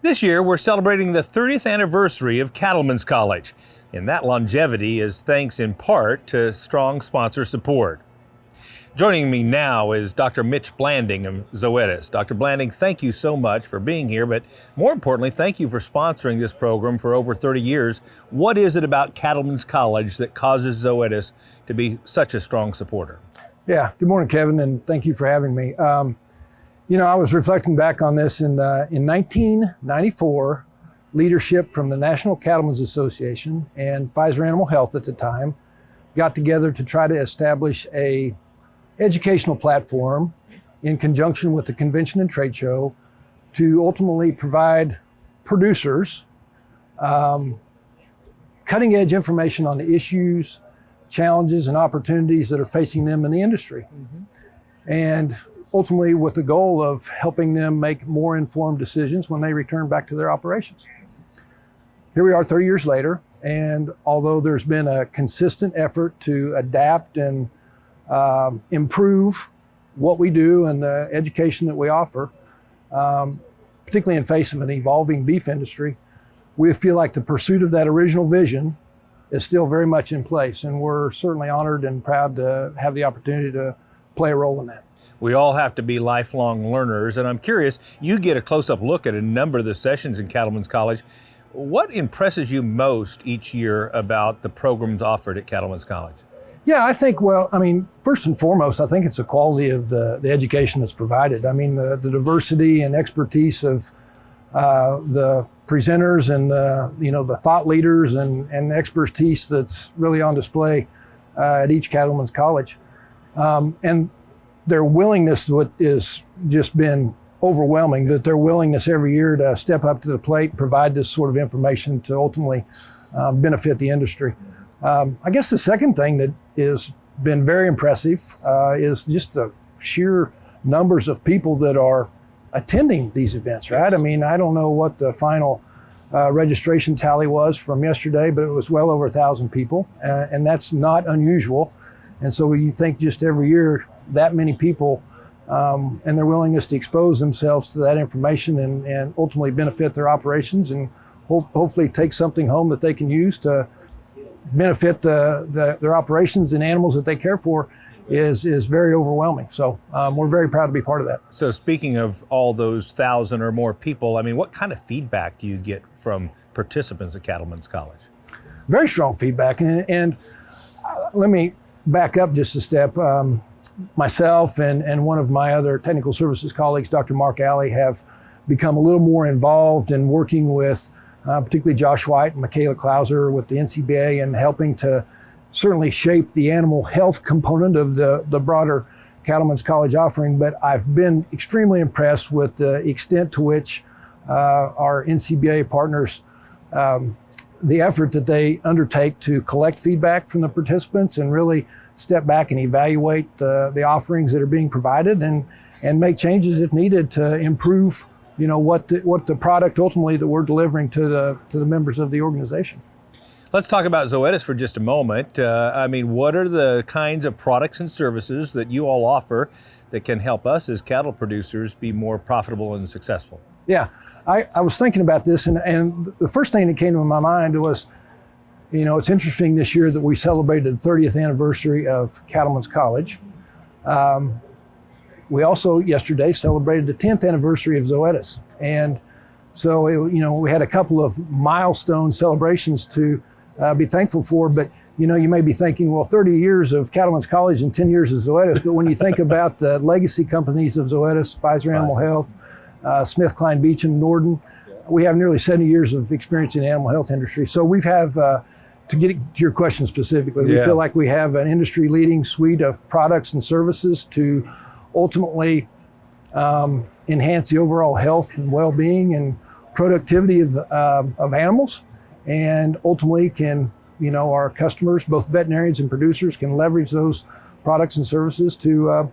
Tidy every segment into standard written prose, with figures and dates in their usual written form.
This year, we're celebrating the 30th anniversary of Cattlemen's College, and that longevity is thanks in part to strong sponsor support. Joining me now is Dr. Mitch Blanding of Zoetis. Dr. Blanding, thank you so much for being here, but more importantly, thank you for sponsoring this program for over 30 years. What is it about Cattlemen's College that causes Zoetis to be such a strong supporter? Yeah, good morning, Kevin, and thank you for having me. I was reflecting back on this in 1994, leadership from the National Cattlemen's Association and Pfizer Animal Health at the time got together to try to establish a educational platform in conjunction with the convention and trade show to ultimately provide producers cutting edge information on the issues, challenges, and opportunities that are facing them in the industry. And ultimately with the goal of helping them make more informed decisions when they return back to their operations. Here we are 30 years later, and although there's been a consistent effort to adapt and improve what we do and the education that we offer, particularly in face of an evolving beef industry, we feel like the pursuit of that original vision is still very much in place, and we're certainly honored and proud to have the opportunity to play a role in that. We all have to be lifelong learners, and I'm curious, you get a close-up look at a number of the sessions in Cattlemen's College. What impresses you most each year about the programs offered at Cattlemen's College? Yeah, I think, first and foremost, I think it's the quality of the education that's provided. The diversity and expertise of the presenters and the thought leaders and expertise that's really on display at each Cattlemen's College. And their willingness to it has just been overwhelming, that their willingness every year to step up to the plate, provide this sort of information to ultimately benefit the industry. I guess the second thing that has been very impressive is just the sheer numbers of people that are attending these events, right? I don't know what the final registration tally was from yesterday, but it was well over 1,000 people, and that's not unusual. And so you think just every year, that many people and their willingness to expose themselves to that information and ultimately benefit their operations and hopefully take something home that they can use to benefit their operations and animals that they care for is very overwhelming. So we're very proud to be part of that. So speaking of all those 1,000 or more people, what kind of feedback do you get from participants at Cattlemen's College? Very strong feedback. And let me back up just a step. Myself and one of my other technical services colleagues, Dr. Mark Alley, have become a little more involved in working with particularly Josh White and Michaela Klauser with the NCBA and helping to certainly shape the animal health component of the broader Cattlemen's College offering. But I've been extremely impressed with the extent to which our NCBA partners, the effort that they undertake to collect feedback from the participants and really step back and evaluate the offerings that are being provided and make changes if needed to improve what the product ultimately that we're delivering to the members of the organization. Let's talk about Zoetis for just a moment. What are the kinds of products and services that you all offer that can help us as cattle producers be more profitable and successful? Yeah, I was thinking about this, and the first thing that came to my mind was, it's interesting this year that we celebrated the 30th anniversary of Cattlemen's College. We also yesterday celebrated the 10th anniversary of Zoetis. And so, we had a couple of milestone celebrations to be thankful for, but you may be thinking, well, 30 years of Cattlemen's College and 10 years of Zoetis. But when you think about the legacy companies of Zoetis, Pfizer Animal Health, Smith, Klein, Beecham, Norden, we have nearly 70 years of experience in the animal health industry. So we have, to get to your question specifically, we feel like we have an industry-leading suite of products and services to ultimately enhance the overall health and well-being and productivity of animals, and ultimately can, our customers, both veterinarians and producers, can leverage those products and services to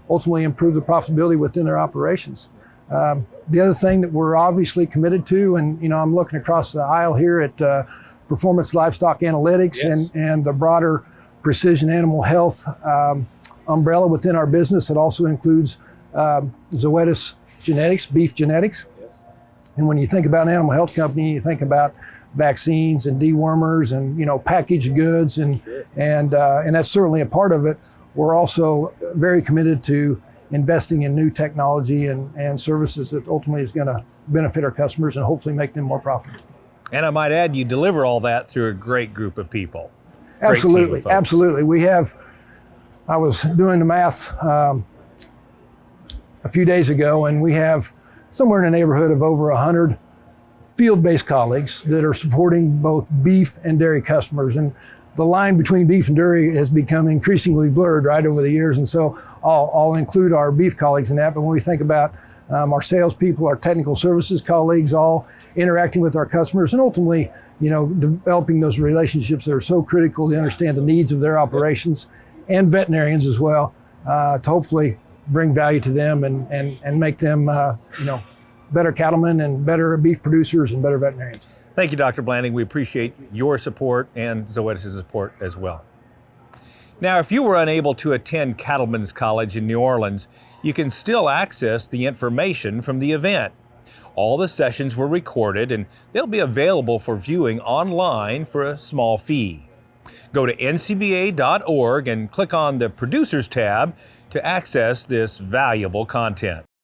ultimately improve the profitability within their operations. The other thing that we're obviously committed to, and I'm looking across the aisle here at Performance Livestock Analytics and the broader precision animal health umbrella within our business. It also includes Zoetis genetics, beef genetics. And when you think about an animal health company, you think about vaccines and dewormers and packaged goods, and that's certainly a part of it. We're also very committed to investing in new technology and services that ultimately is going to benefit our customers and hopefully make them more profitable. And I might add, you deliver all that through a great group of people. Absolutely, absolutely. I was doing the math a few days ago, and we have somewhere in the neighborhood of over 100 field-based colleagues that are supporting both beef and dairy customers. And the line between beef and dairy has become increasingly blurred right over the years. And so I'll include our beef colleagues in that. But when we think about our salespeople, our technical services colleagues, all interacting with our customers and ultimately, developing those relationships that are so critical to understand the needs of their operations and veterinarians as well, to hopefully bring value to them and make them, better cattlemen and better beef producers and better veterinarians. Thank you, Dr. Blanding. We appreciate your support and Zoetis' support as well. Now, if you were unable to attend Cattlemen's College in New Orleans, you can still access the information from the event. All the sessions were recorded and they'll be available for viewing online for a small fee. Go to ncba.org and click on the Producers tab to access this valuable content.